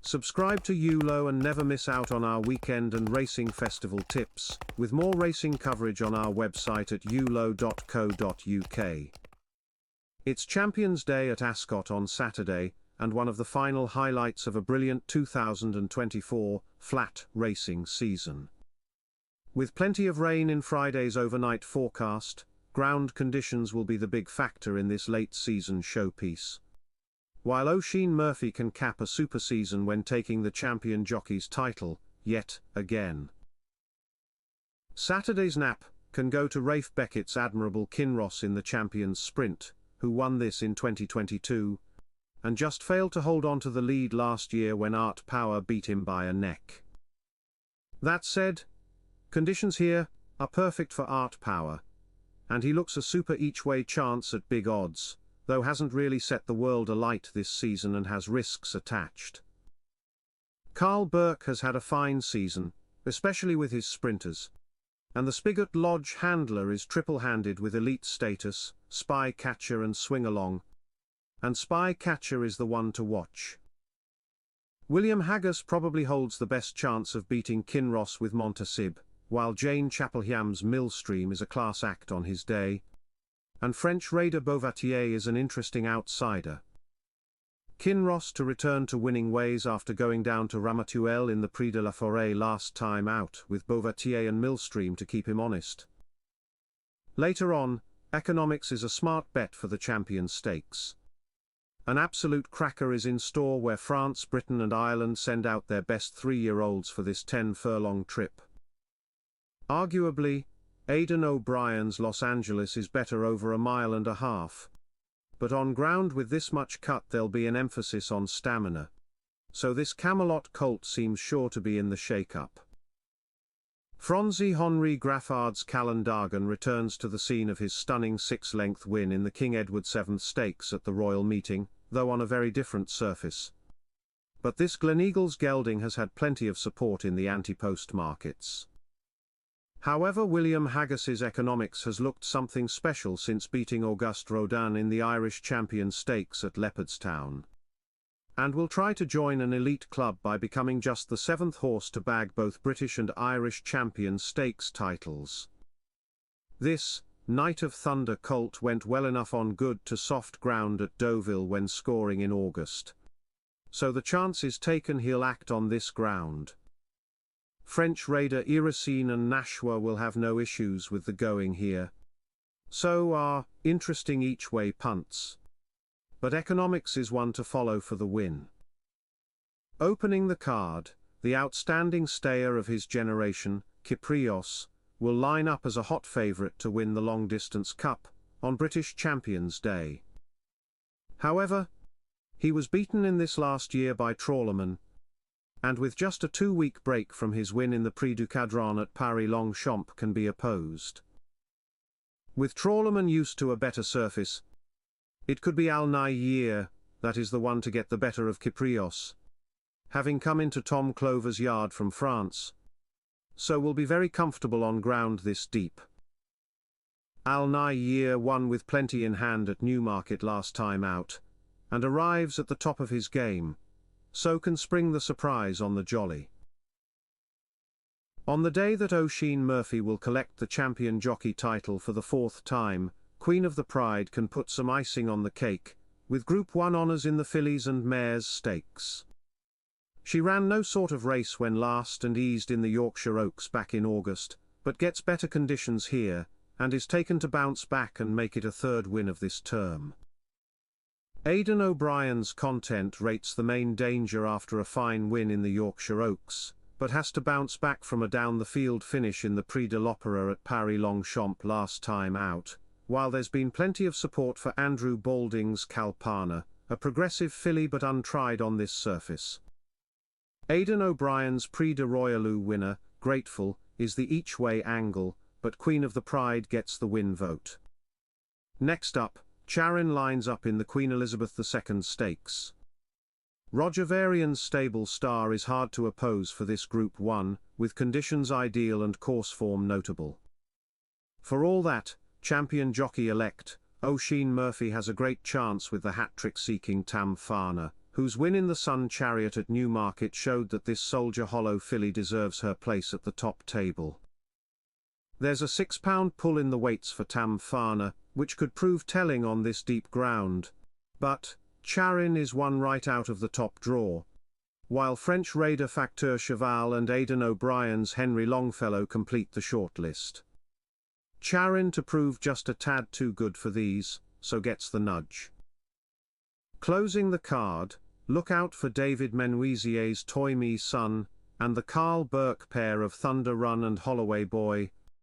Subscribe to ULO and never miss out on our weekend and racing festival tips, with more racing coverage on our website at ulo.co.uk. It's Champions Day at Ascot on Saturday, and one of the final highlights of a brilliant 2024 flat racing season. With plenty of rain in Friday's overnight forecast, ground conditions will be the big factor in this late-season showpiece. While Oisin Murphy can cap a super season when taking the champion jockey's title, yet again. Saturday's nap can go to Rafe Beckett's admirable Kinross in the Champions Sprint, who won this in 2022, and just failed to hold on to the lead last year when Art Power beat him by a neck. That said, conditions here are perfect for Art Power, and he looks a super each-way chance at big odds, though hasn't really set the world alight this season and has risks attached. Carl Burke has had a fine season, especially with his sprinters, and the Spigot Lodge handler is triple-handed with elite status, Spy Catcher and Swing Along, and Spy Catcher is the one to watch. William Haggas probably holds the best chance of beating Kinross with Montasib, while Jane Chapelham's Millstream is a class act on his day, and French raider Beauvatier is an interesting outsider. Kinross to return to winning ways after going down to Ramatuelle in the Prix de la Forêt last time out, with Beauvatier and Millstream to keep him honest. Later on, Economics is a smart bet for the Champions Stakes. An absolute cracker is in store where France, Britain and Ireland send out their best 3-year-olds for this 10-furlong trip. Arguably, Aidan O'Brien's Los Angeles is better over a mile and a half. But on ground with this much cut there'll be an emphasis on stamina. So this Camelot colt seems sure to be in the shake-up. Franzi Henri Graffard's Callandargan returns to the scene of his stunning 6-length win in the King Edward VII Stakes at the Royal Meeting, though on a very different surface. But this Gleneagles gelding has had plenty of support in the anti-post markets. However, William Haggas's Economics has looked something special since beating Auguste Rodin in the Irish Champion Stakes at Leopardstown, and will try to join an elite club by becoming just the 7th horse to bag both British and Irish Champion Stakes titles. This Night of Thunder colt went well enough on good to soft ground at Deauville when scoring in August, so the chance is taken he'll act on this ground. French raider Iracine and Nashua will have no issues with the going here. So are interesting each-way punts. But Economics is one to follow for the win. Opening the card, the outstanding stayer of his generation, Kyprios, will line up as a hot favourite to win the long-distance cup on British Champions Day. However, he was beaten in this last year by Trawlerman, and with just a 2-week break from his win in the Prix du Cadran at Paris-Longchamp can be opposed. With Trawlerman used to a better surface, it could be Al Nair that is the one to get the better of Kyprios, having come into Tom Clover's yard from France, so will be very comfortable on ground this deep. Al Nair won with plenty in hand at Newmarket last time out, and arrives at the top of his game, so can spring the surprise on the jolly. On the day that Oisin Murphy will collect the champion jockey title for the 4th time, Queen of the Pride can put some icing on the cake, with Group 1 honours in the Fillies and Mares Stakes. She ran no sort of race when last and eased in the Yorkshire Oaks back in August, but gets better conditions here, and is taken to bounce back and make it a 3rd win of this term. Aidan O'Brien's Content rates the main danger after a fine win in the Yorkshire Oaks, but has to bounce back from a down-the-field finish in the Prix de l'Opéra at Paris-Longchamp last time out, while there's been plenty of support for Andrew Balding's Kalpana, a progressive filly but untried on this surface. Aidan O'Brien's Prix de Royalou winner, Grateful, is the each-way angle, but Queen of the Pride gets the win vote. Next up, Charin lines up in the Queen Elizabeth II Stakes. Roger Varian's Stable Star is hard to oppose for this Group 1, with conditions ideal and course form notable. For all that, champion jockey-elect, Oisin Murphy has a great chance with the hat-trick-seeking Tam Farner, whose win in the Sun Chariot at Newmarket showed that this Soldier Hollow filly deserves her place at the top table. There's a £6 pull in the weights for Tam Fana, which could prove telling on this deep ground. But Charin is one right out of the top draw, while French Raider Facteur Cheval and Aidan O'Brien's Henry Longfellow complete the shortlist. Charin to prove just a tad too good for these, so gets the nudge. Closing the card, look out for David Menuisier's Toy Me Son, and the Carl Burke pair of Thunder Run and Holloway Boy,